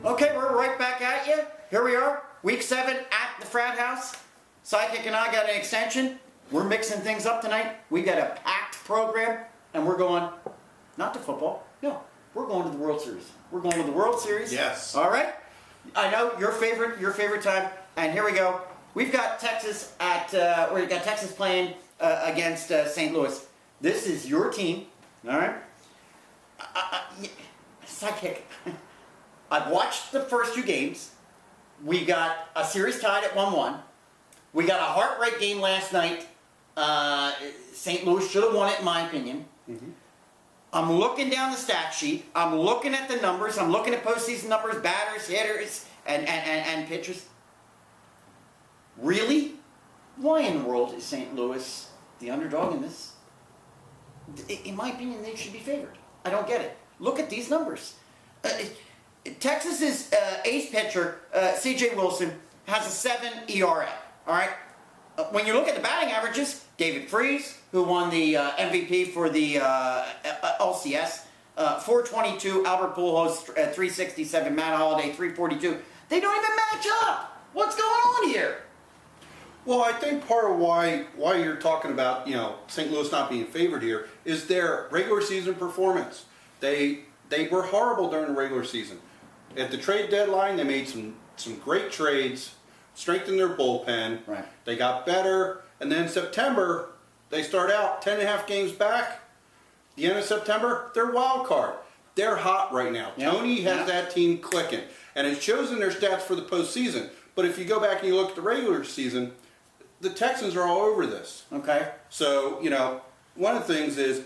Okay, we're right back at you. Here we are, week 7 at the Frat House. Sidekick and I got an extension. We're mixing things up tonight. We got a packed program, and we're going, not to football, no, we're going to the World Series. We're going to the World Series. Yes. All right? I know your favorite time, and here we go. We've got Texas we've got Texas playing against St. Louis. This is your team, all right? Sidekick. I've watched the first 2 games. We got a series tied at 1-1. We got a heart rate game last night. St. Louis should have won it, in my opinion. Mm-hmm. I'm looking down the stat sheet. I'm looking at the numbers. I'm looking at postseason numbers, batters, hitters, and pitchers. Really? Why in the world is St. Louis the underdog in this? In my opinion, they should be favored. I don't get it. Look at these numbers. Texas's ace pitcher, C.J. Wilson, has a 7 ERA. All right? When you look at the batting averages, David Freese, who won the MVP for the LCS, 422, Albert Pujols, 367, Matt Holliday, 342. They don't even match up. What's going on here? Well, I think part of why you're talking about, St. Louis not being favored here is their regular season performance. They were horrible during the regular season. At the trade deadline, they made some great trades, strengthened their bullpen. Right. They got better, and then in September, they start out 10.5 games back. The end of September, they're wild card. They're hot right now. Yep. Tony has that team clicking, and it shows in their stats for the postseason. But if you go back and you look at the regular season, the Texans are all over this. Okay. So, one of the things is,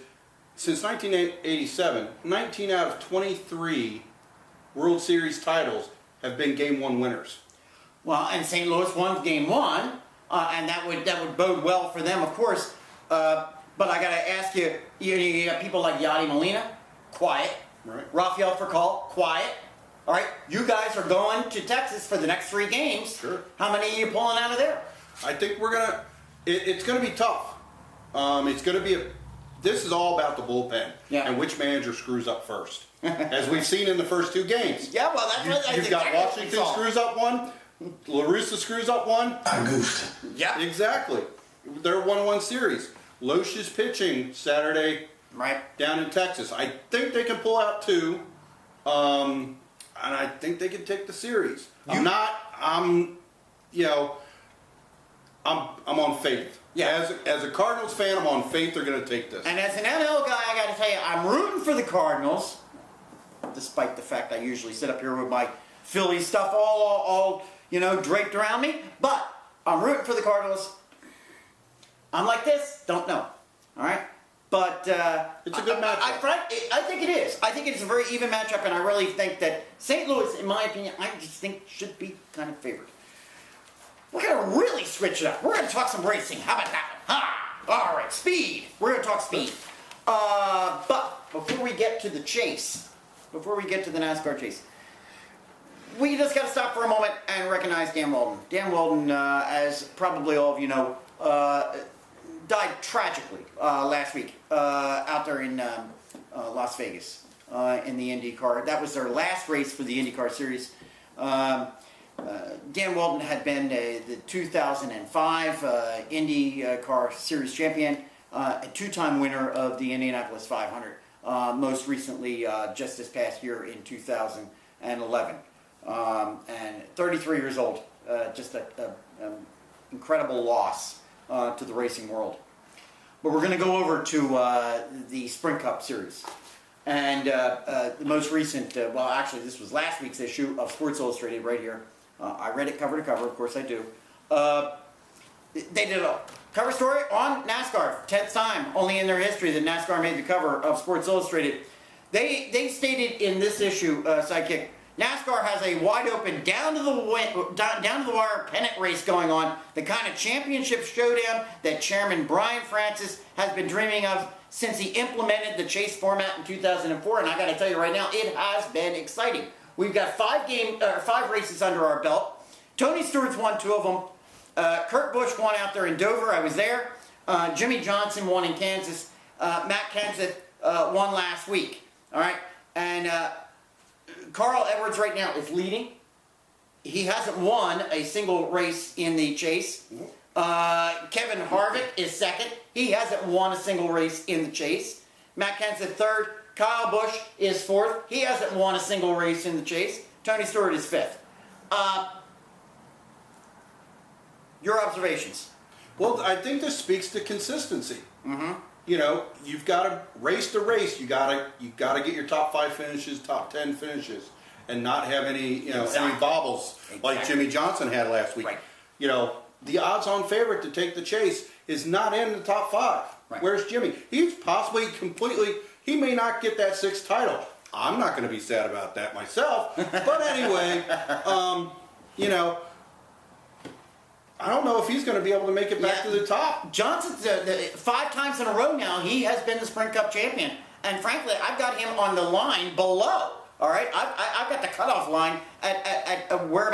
since 1987, 19 out of 23 World Series titles have been Game 1 winners. Well, and St. Louis won Game 1, and that would bode well for them, of course. But I got to ask you, you got people like Yadi Molina, quiet. Right. Rafael Furcal, quiet. All right, you guys are going to Texas for the next 3 games. Sure. How many are you pulling out of there? I think it's going to be tough. This is all about the bullpen and which manager screws up first, as we've seen in the first 2 games. Yeah, well, that's what I think. You've got Washington screws up one, La Russa screws up one. I goofed. Yeah. Exactly. They're 1-1 series. Loesch is pitching Saturday down in Texas. I think they can pull out 2, and I think they can take the series. I'm on faith. Yeah. As a Cardinals fan, I'm on faith they're going to take this. And as an NL guy, I got to tell you, I'm rooting for the Cardinals, despite the fact I usually sit up here with my Philly stuff all draped around me. But I'm rooting for the Cardinals. I'm like this, don't know. All right? But it's a good matchup. I think it is. I think it's a very even matchup, and I really think that St. Louis, in my opinion, I just think should be kind of favored. We're going to really switch it up. We're going to talk some racing. How about that one? Ha! All right, speed. We're going to talk speed. But before we get to the chase, before we get to the NASCAR chase, we just got to stop for a moment and recognize Dan Wheldon. Dan Wheldon, as probably all of you know, died tragically last week out there in Las Vegas in the Indy Car. That was their last race for the Indy Car series. Dan Wheldon had been the 2005 Indy Car Series champion, a 2-time winner of the Indianapolis 500, most recently just this past year in 2011. And 33 years old, just an incredible loss to the racing world. But we're going to go over to the Sprint Cup Series. And the most recent, well actually this was last week's issue of Sports Illustrated right here. I read it cover to cover, of course I do. They did a cover story on NASCAR, 10th time, only in their history that NASCAR made the cover of Sports Illustrated. They stated in this issue, Sidekick, NASCAR has a wide open, down to the wire pennant race going on, the kind of championship showdown that Chairman Brian Francis has been dreaming of since he implemented the chase format in 2004, and I got to tell you right now, it has been exciting. We've got 5 races under our belt. Tony Stewart's won 2 of them. Kurt Busch won out there in Dover. I was there. Jimmy Johnson won in Kansas. Matt Kenseth won last week. All right, and Carl Edwards right now is leading. He hasn't won a single race in the chase. Kevin Harvick is second. He hasn't won a single race in the chase. Matt Kenseth third. Kyle Busch is fourth. He hasn't won a single race in the chase. Tony Stewart is fifth. Your observations? Well, I think this speaks to consistency. Mm-hmm. You know, you've got to race to race. You got to get your top 5 finishes, top 10 finishes, and not have any any bobbles like Jimmy Johnson had last week. Right. You know, the odds-on favorite to take the chase is not in the top 5. Right. Where's Jimmy? He's possibly he may not get that 6th title. I'm not going to be sad about that myself. But anyway, you know, I don't know if he's going to be able to make it back to the top. Johnson's 5 times in a row now. He has been the Sprint Cup champion, and frankly, I've got him on the line below. All right, I've got the cutoff line at where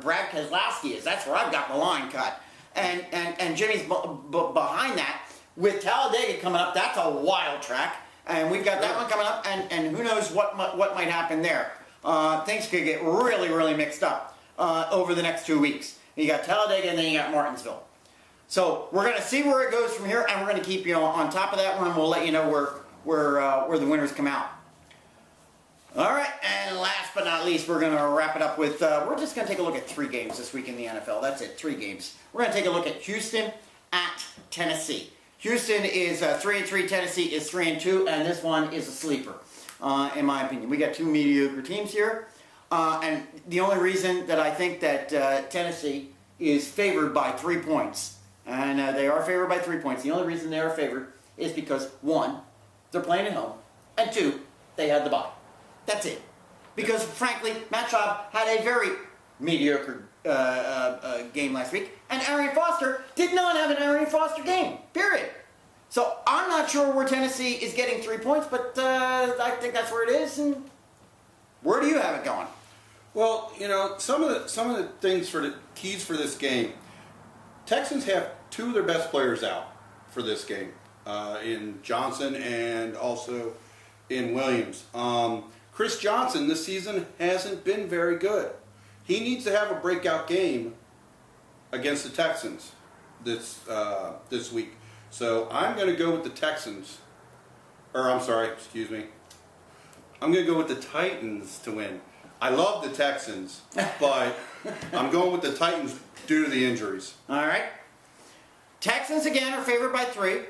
Brad Keselowski is. That's where I've got the line cut, and Jimmy's behind that with Talladega coming up. That's a wild track, and we've got that one coming up, and who knows what might happen there. Things could get really, really mixed up over the next 2 weeks. You got Talladega, and then you got Martinsville. So we're going to see where it goes from here, and we're going to keep you on top of that one. We'll let you know where the winners come out. All right, and last but not least, we're going to wrap it up with, we're just going to take a look at 3 games this week in the NFL. That's it, 3 games. We're going to take a look at Houston at Tennessee. Houston is 3-3, Tennessee is 3-2, and this one is a sleeper, in my opinion. We got 2 mediocre teams here, and the only reason that I think that Tennessee is favored by 3 points, and they are favored by 3 points. The only reason they are favored is because, 1, they're playing at home, and 2, they had the bye. That's it. Because, frankly, Matt Schaub had a very mediocre game last week, and Arian Foster did not have an Arian Foster game, period. So I'm not sure where Tennessee is getting 3 points, but I think that's where it is. And where do you have it going? Well, you know, some of the things for the keys for this game, Texans have 2 of their best players out for this game, in Johnson and also in Williams. Chris Johnson this season hasn't been very good. He needs to have a breakout game against the Texans this week. So I'm going to go with the Texans. I'm going to go with the Titans to win. I love the Texans, but I'm going with the Titans due to the injuries. All right. Texans again are favored by 3.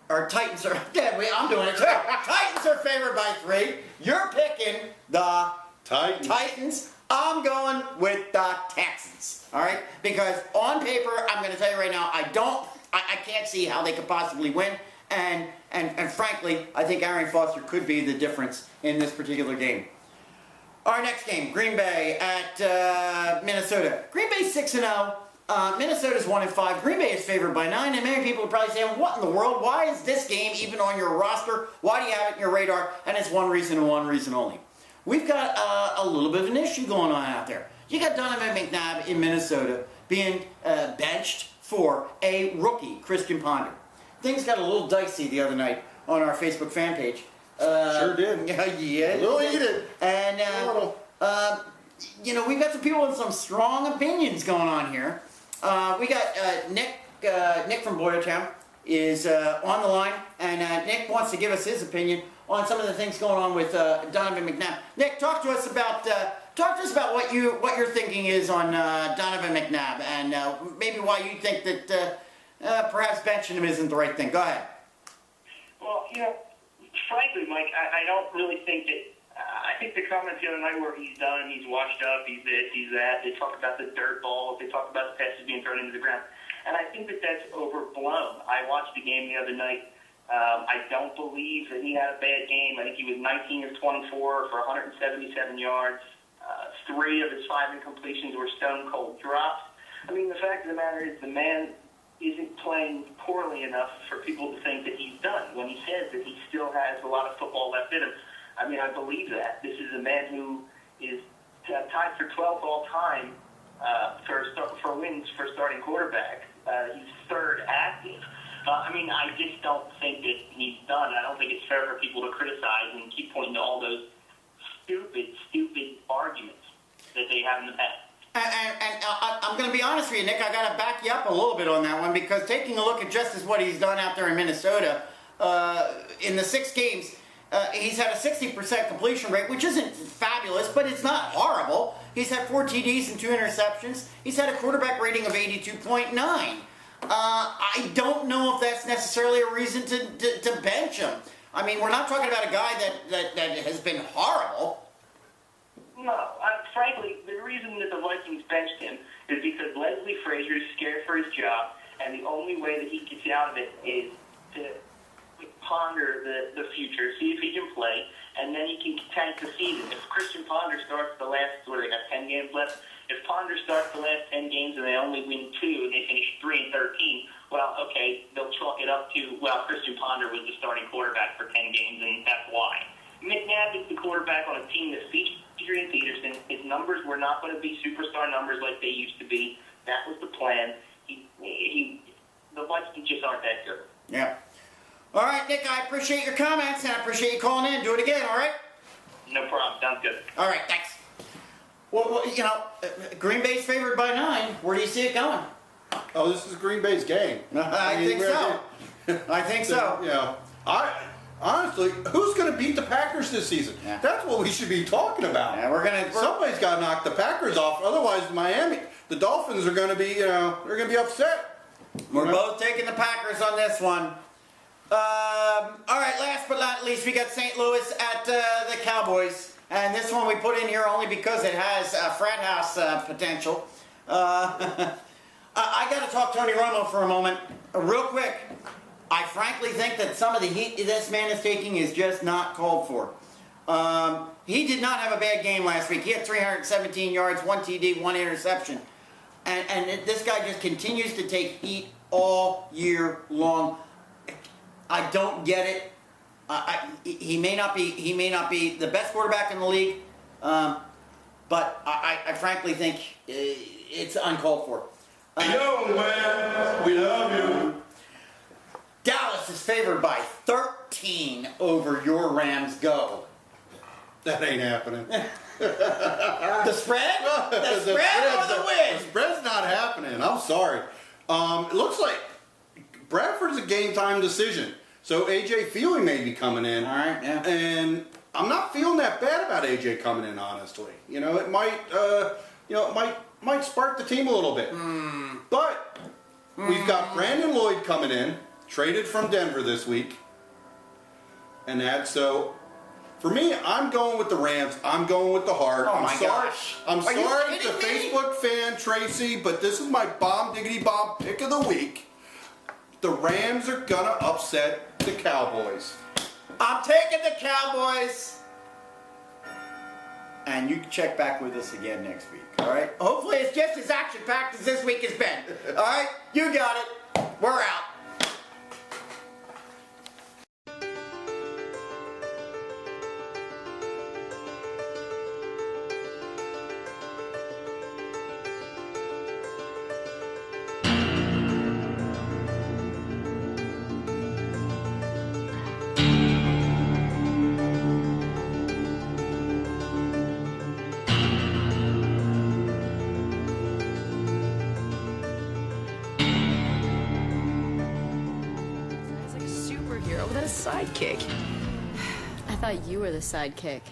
Or Titans are, I'm doing it too. Titans are favored by 3. You're picking the Titans. I'm going with the Texans. All right? Because on paper, I'm going to tell you right now, I can't see how they could possibly win. And frankly, I think Arian Foster could be the difference in this particular game. Our next game, Green Bay at Minnesota. Green Bay's 6-0. Minnesota's 1-5. Green Bay is favored by 9, and many people are probably saying, what in the world? Why is this game even on your roster? Why do you have it in your radar? And it's one reason and one reason only. We've got a little bit of an issue going on out there. You got Donovan McNabb in Minnesota being benched for a rookie, Christian Ponder. Things got a little dicey the other night on our Facebook fan page. Sure did. Yeah. A little heated. And, you know, we've got some people with some strong opinions going on here. We got Nick from Boyertown is on the line, and Nick wants to give us his opinion on some of the things going on with Donovan McNabb. Nick, talk to us about what your thinking is on Donovan McNabb, and maybe why you think that perhaps benching him isn't the right thing. Go ahead. Well, you know, frankly, Mike, I don't really think that. I think the comments the other night where he's done, he's washed up, he's this, he's that. They talk about the dirt balls, they talk about the passes being thrown into the ground, and I think that that's overblown. I watched the game the other night. I don't believe that he had a bad game. I think he was 19 of 24 for 177 yards. 3 of his 5 incompletions were stone cold drops. I mean, the fact of the matter is the man isn't playing poorly enough for people to think that he's done when he says that he still has a lot of football left in him. I mean, I believe that. This is a man who is tied for 12th all-time for wins for starting quarterback. He's 3rd active. I mean, I just don't think that he's done. I don't think it's fair for people to criticize and keep pointing to all those stupid arguments that they have in the past. And I'm going to be honest with you, Nick. I got to back you up a little bit on that one, because taking a look at just as what he's done out there in Minnesota, in the 6 games, he's had a 60% completion rate, which isn't fabulous, but it's not horrible. He's had 4 TDs and 2 interceptions. He's had a quarterback rating of 82.9. I don't know if that's necessarily a reason to bench him. I mean, we're not talking about a guy that has been horrible. No, frankly, the reason that the Vikings benched him is because Leslie Frazier is scared for his job, and the only way that he gets out of it is to ponder the future, see if he can play, and then he can tank the season. If Christian Ponder starts the last, they got 10 games left, if Ponder starts the last 10 games and they only win 2 and they finish 3-13, well, okay, they'll chalk it up to, well, Christian Ponder was the starting quarterback for 10 games, and that's why. McNabb is the quarterback on a team that's featuring Peterson. His numbers were not going to be superstar numbers like they used to be. That was the plan. The Vikings just aren't that good. Yeah. All right, Nick, I appreciate your comments, and I appreciate you calling in. Do it again, all right? No problem. Sounds good. All right, thanks. Well, Green Bay's favored by 9. Where do you see it going? Oh, this is Green Bay's game. I think so. I think so. Honestly, who's going to beat the Packers this season? Yeah. That's what we should be talking about. Yeah, Somebody's got to knock the Packers off. Otherwise, the Dolphins are going to be, they're going to be upset. We're both taking the Packers on this one. All right, last but not least, we got St. Louis at the Cowboys. And this one we put in here only because it has Frat House potential. I got to talk Tony Romo for a moment. Real quick. I frankly think that some of the heat this man is taking is just not called for. He did not have a bad game last week. He had 317 yards, 1 TD, 1 interception. And this guy just continues to take heat all year long. I don't get it. He may not be the best quarterback in the league, but I frankly think it's uncalled for. Yo, man, we love you. Dallas is favored by 13 over your Rams. Go. That ain't happening. The spread? The spread or the win? The spread's not happening. I'm sorry. It looks like Bradford's a game time decision. So AJ Feely may be coming in. All right, yeah. And I'm not feeling that bad about AJ coming in, honestly. It might spark the team a little bit. But we've got Brandon Lloyd coming in, traded from Denver this week. And for me, I'm going with the Rams. I'm going with the heart. Oh my gosh. I'm Are you sorry to kidding me? Facebook fan Tracy, but this is my bomb diggity bomb pick of the week. The Rams are gonna upset the Cowboys. I'm taking the Cowboys. And you can check back with us again next week, all right? Hopefully it's just as action-packed as this week has been. All right? You got it. We're out. Sidekick. I thought you were the sidekick.